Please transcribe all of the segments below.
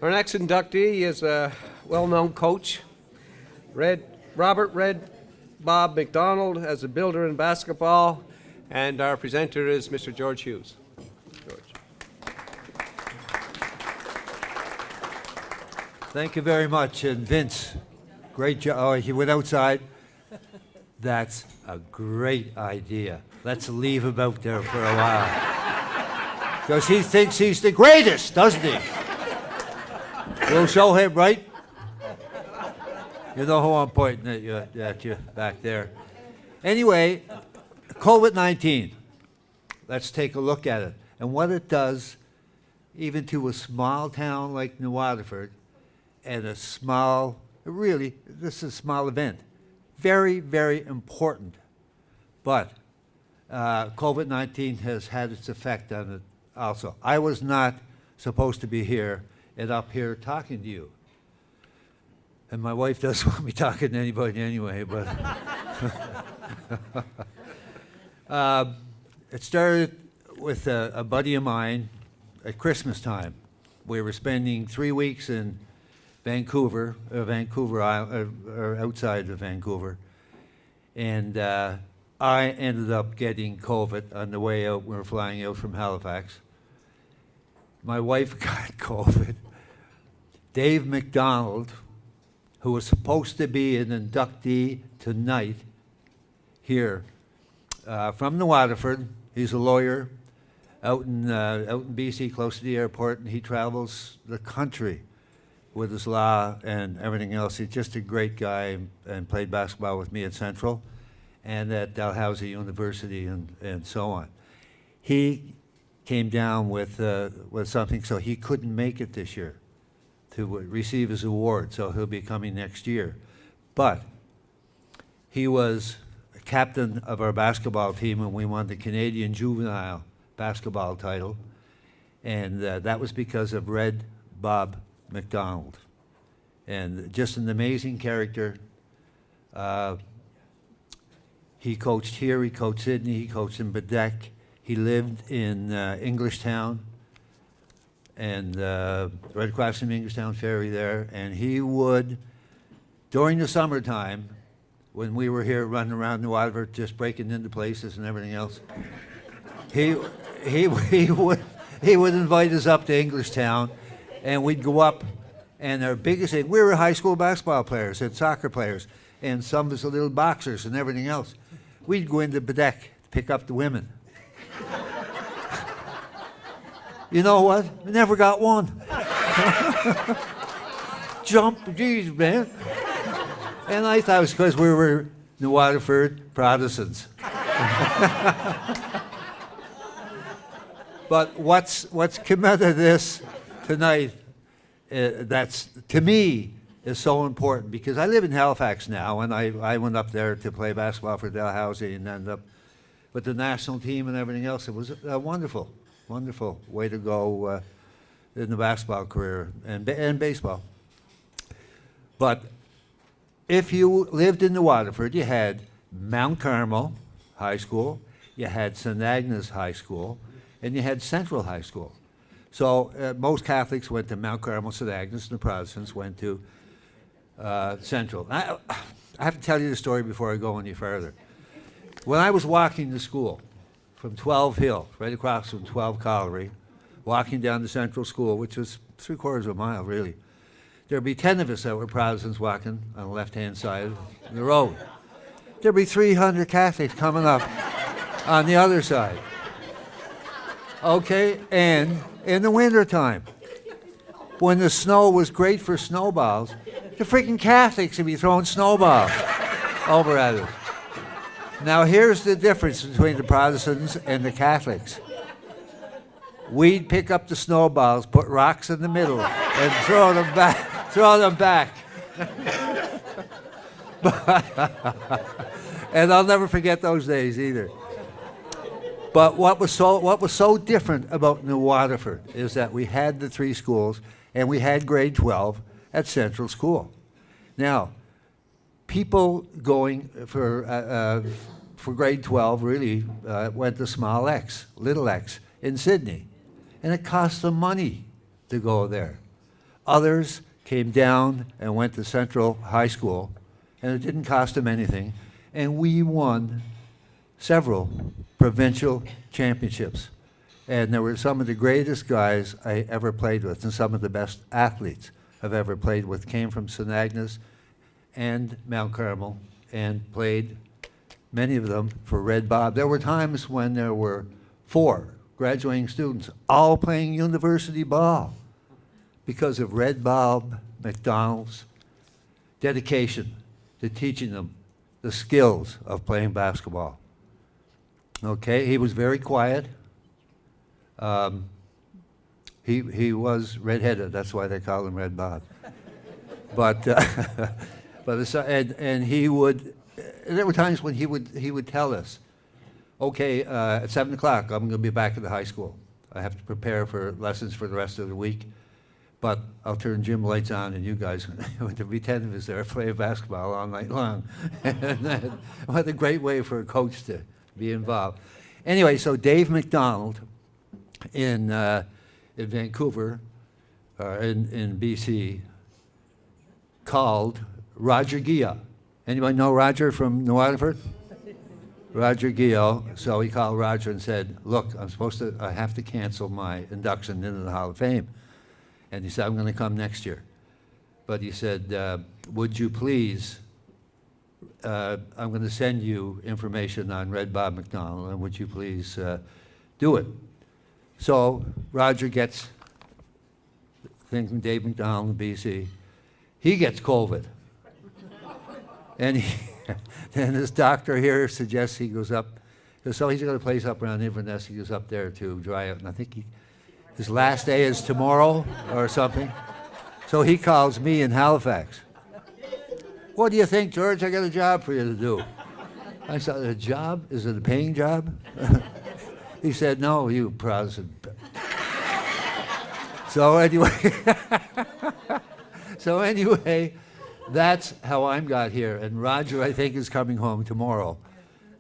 Our next inductee is a well-known coach, Robert Red Bob MacDonald, as a builder in basketball, and our presenter is Mr. George Hughes. George. Thank you very much. And Vince, great job. Oh, he went outside. That's a great idea. Let's leave him out there for a while. Because he thinks he's the greatest, doesn't he? We'll show him, right? You know who I'm pointing at you back there. Anyway, COVID-19. Let's take a look at it. And what it does, even to a small town like New Waterford, and a small, really, this is a small event. Very, very important. But COVID-19 has had its effect on it also. I was not supposed to be here and up here talking to you. And my wife doesn't want me talking to anybody anyway, but it started with a buddy of mine at Christmas time. We were spending 3 weeks in Vancouver Island, or outside of Vancouver, and I ended up getting COVID on the way out. We were flying out from Halifax. My wife got COVID. Dave MacDonald, who was supposed to be an inductee tonight here from the Waterford. He's a lawyer out in BC, close to the airport, and he travels the country with his law and everything else. He's just a great guy and played basketball with me at Central and at Dalhousie University and so on. He came down with something, so he couldn't make it this year to receive his award, so he'll be coming next year. But he was a captain of our basketball team when we won the Canadian Juvenile basketball title, and that was because of Red Bob MacDonald. And just an amazing character. He coached here, he coached Sydney, he coached in Badek. He lived in Englishtown, and right across from Englishtown Ferry there, and he would, during the summertime, when we were here running around New Waterford, just breaking into places and everything else, he would invite us up to Englishtown, and we'd go up, and our biggest thing, we were high school basketball players and soccer players, and some of us little boxers and everything else. We'd go into Badek to pick up the women. You know what? We never got one. Jump, geez, man. And I thought it was because we were New Waterford Protestants. But what's come out of this tonight, that's, to me, is so important, because I live in Halifax now, and I went up there to play basketball for Dalhousie and ended up with the national team and everything else. It was a wonderful way to go in the basketball career and baseball. But if you lived in New Waterford, you had Mount Carmel High School, you had St. Agnes High School, and you had Central High School. So most Catholics went to Mount Carmel, St. Agnes, and the Protestants went to Central. I have to tell you the story before I go any further. When I was walking to school from 12 Hill, right across from 12 Colliery, walking down to Central School, which was 3/4 of a mile, really, there'd be 10 of us that were Protestants walking on the left-hand side of the road. There'd be 300 Catholics coming up on the other side. Okay, and in the wintertime, when the snow was great for snowballs, the freaking Catholics would be throwing snowballs over at us. Now here's the difference between the Protestants and the Catholics. We'd pick up the snowballs, put rocks in the middle, and throw them back. And I'll never forget those days either. But what was so different about New Waterford is that we had the 3 schools, and we had grade 12 at Central School. Now, people going for grade 12 really went to small X, little X, in Sydney. And it cost them money to go there. Others came down and went to Central High School, and it didn't cost them anything. And we won several provincial championships. And there were some of the greatest guys I ever played with, and some of the best athletes I've ever played with came from St. Agnes and Mount Carmel, and played, many of them, for Red Bob. There were times when there were 4 graduating students all playing university ball because of Red Bob MacDonald's dedication to teaching them the skills of playing basketball. Okay, he was very quiet. He was redheaded, that's why they call him Red Bob. But and he would. There were times when he would tell us, okay, at 7 o'clock I'm going to be back at the high school. I have to prepare for lessons for the rest of the week, but I'll turn gym lights on and you guys, there'll be 10 of us there playing basketball all night long. And what a great way for a coach to be involved. Anyway, so Dave MacDonald in Vancouver, in BC, called Roger Guillot. Anybody know Roger from New Waterford? Roger Guillot. So he called Roger and said, look, I have to cancel my induction into the Hall of Fame. And he said, I'm going to come next year. But he said, would you please, I'm going to send you information on Red Bob MacDonald, and would you please do it? So Roger gets thing from Dave MacDonald in BC. He gets COVID. And then his doctor here suggests he goes up. So he's got a place up around Inverness. He goes up there to dry out. And I think his last day is tomorrow or something. So he calls me in Halifax. What do you think, George? I got a job for you to do. I said, a job? Is it a paying job? He said, no, you Protestant. So anyway, that's how I got here. And Roger, I think, is coming home tomorrow,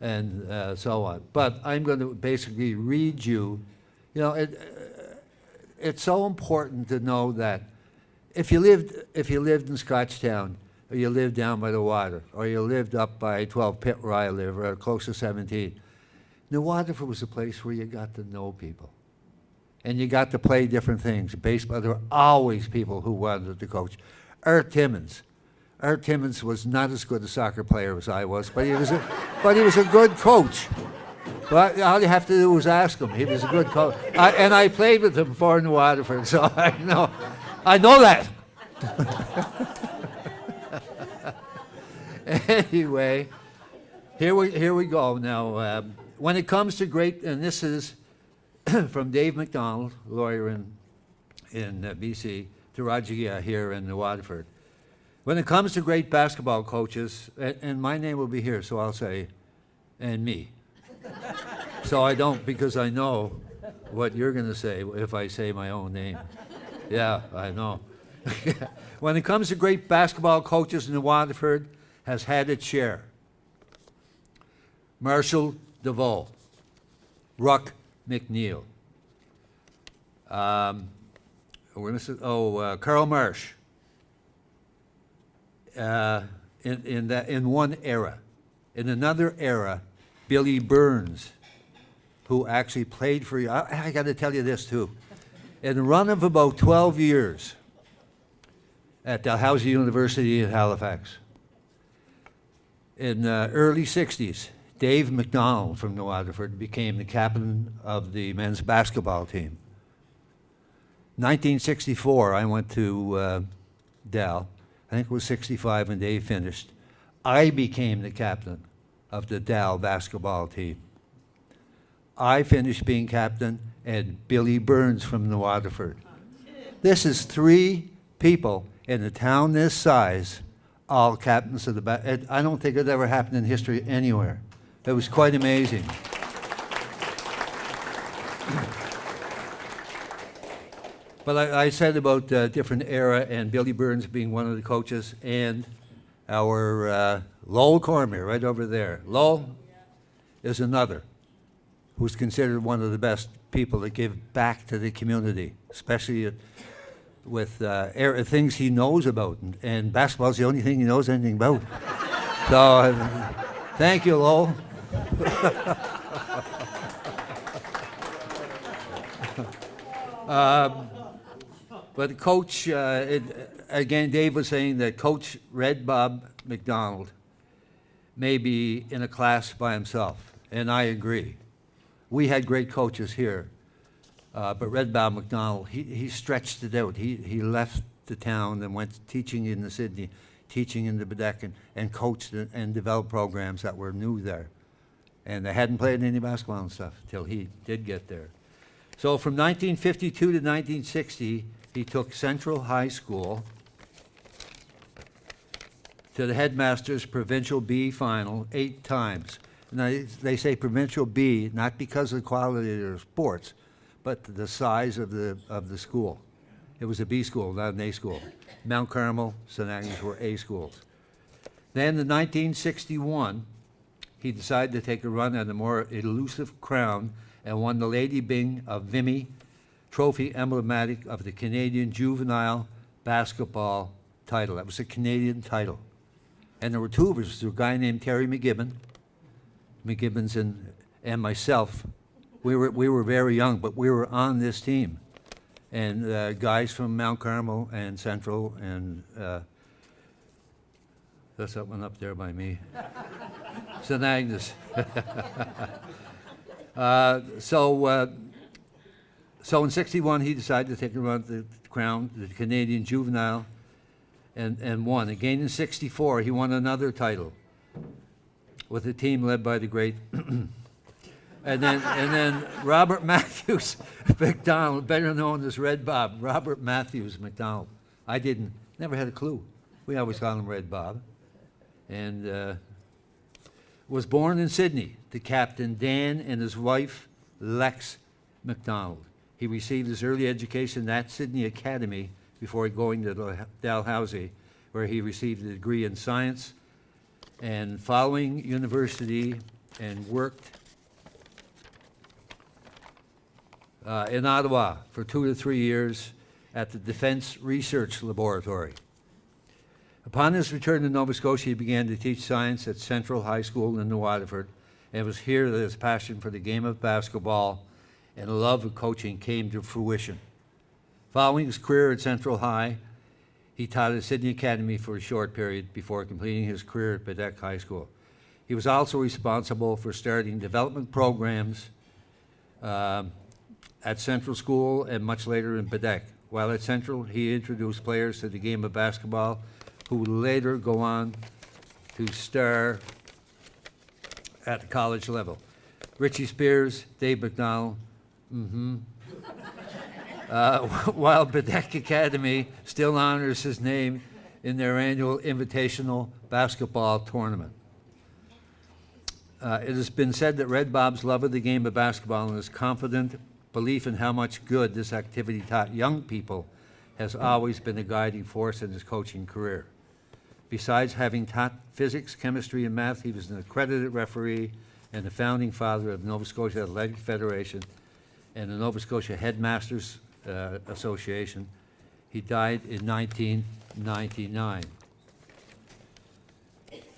and so on. But I'm going to basically read you. You know, it's so important to know that if you lived in Scotchtown, or you lived down by the water, or you lived up by 12 Pitt where I live, or close to 17, New Waterford was a place where you got to know people. And you got to play different things. Baseball, there were always people who wanted to coach. Art Timmons was not as good a soccer player as I was, but he was a good coach. But all you have to do is ask him. He was a good coach. And I played with him for New Waterford, so I know that. Anyway, here we go now. When it comes to great, and this is from Dave MacDonald, lawyer in BC, to Roger Guillot here in New Waterford. When it comes to great basketball coaches, and my name will be here, so I'll say, and me. So I don't, because I know what you're going to say if I say my own name. Yeah, I know. When it comes to great basketball coaches, New Waterford has had its share. Marshall DeVoe, Ruck McNeil, Carl Marsh. In one era. In another era, Billy Burns, who actually played for you. I got to tell you this too. In a run of about 12 years at Dalhousie University in Halifax, in the early 60s, Dave MacDonald from New Waterford became the captain of the men's basketball team. 1964, I went to Dal. I think it was 65 when Dave finished. I became the captain of the Dal basketball team. I finished being captain, and Billy Burns from New Waterford. This is 3 people in a town this size, all captains of the I don't think it ever happened in history anywhere. It was quite amazing. But I said about different era and Billy Burns being one of the coaches, and our Lowell Cormier right over there. Lowell is another who's considered one of the best people that give back to the community, especially things he knows about, and basketball's the only thing he knows anything about. So, thank you, Lowell. But Coach, again, Dave was saying that Coach Red Bob MacDonald may be in a class by himself, and I agree. We had great coaches here, but Red Bob MacDonald, he stretched it out. He left the town and went teaching in the Sydney, teaching in the Bedeck, and coached and developed programs that were new there. And they hadn't played any basketball and stuff till he did get there. So from 1952 to 1960, he took Central High School to the headmaster's Provincial B final 8 times. Now, they say Provincial B, not because of the quality of their sports, but the size of the school. It was a B school, not an A school. Mount Carmel, St. Agnes were A schools. Then in 1961, he decided to take a run at a more elusive crown and won the Lady Byng of Vimy trophy, emblematic of the Canadian juvenile basketball title. That was a Canadian title. And there were 2 of us, a guy named Terry McGibbons and myself. We were very young, but we were on this team. And guys from Mount Carmel and Central, and that's that one up there by me. St. Agnes. So in '61, he decided to take a run at the crown, the Canadian juvenile, and won. Again in '64, he won another title with a team led by the great and then Robert Matthews MacDonald, better known as Red Bob. Robert Matthews MacDonald. I never had a clue. We always called him Red Bob. And was born in Sydney to Captain Dan and his wife, Lex MacDonald. He received his early education at Sydney Academy before going to Dalhousie, where he received a degree in science, and following university and worked in Ottawa for 2 to 3 years at the Defence Research Laboratory. Upon his return to Nova Scotia, he began to teach science at Central High School in Waterford, and it was here that his passion for the game of basketball and a love of coaching came to fruition. Following his career at Central High, he taught at Sydney Academy for a short period before completing his career at Bedeck High School. He was also responsible for starting development programs at Central School and much later in Bedeck. While at Central, he introduced players to the game of basketball who would later go on to star at the college level. Richie Spears, Dave MacDonald, while Bedeck Academy still honors his name in their annual invitational basketball tournament. It has been said that Red Bob's love of the game of basketball and his confident belief in how much good this activity taught young people has always been a guiding force in his coaching career. Besides having taught physics, chemistry, and math, he was an accredited referee and the founding father of Nova Scotia Athletic Federation and the Nova Scotia Headmasters Association. He died in 1999.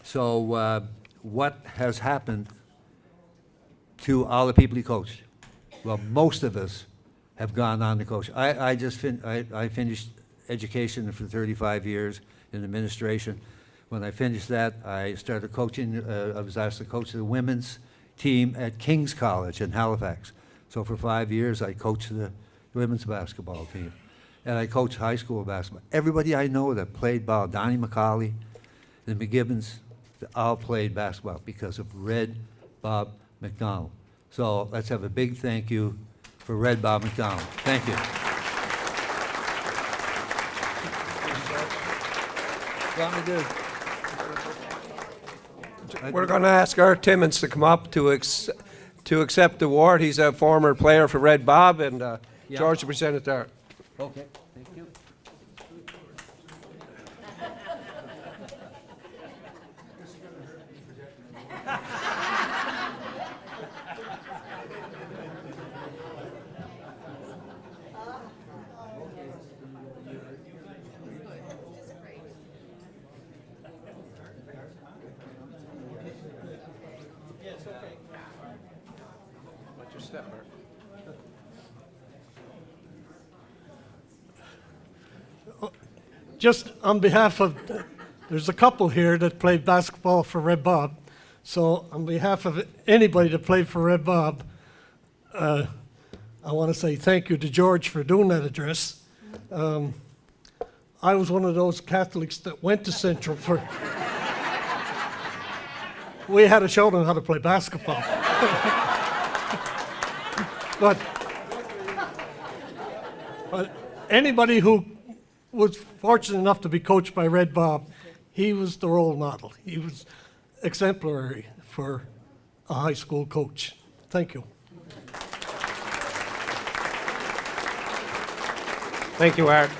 So what has happened to all the people he coached? Well, most of us have gone on to coach. I finished education for 35 years in administration. When I finished that, I started coaching. I was asked to coach the women's team at King's College in Halifax. So for 5 years, I coached the women's basketball team. And I coached high school basketball. Everybody I know that played ball, Donnie McCauley, the McGibbons, they all played basketball because of Red Bob MacDonald. So let's have a big thank you for Red Bob MacDonald. Thank you. We're going to ask Art Timmons to come up to accept the award. He's a former player for Red Bob, and George will present it to Art. Okay, thank you. step, Art. Just on behalf of, there's a couple here that played basketball for Red Bob. So on behalf of anybody that played for Red Bob, I want to say thank you to George for doing that address. I was one of those Catholics that went to Central for, we had to show them how to play basketball. But anybody who was fortunate enough to be coached by Red Bob, he was the role model. He was exemplary for a high school coach. Thank you. Thank you, Art.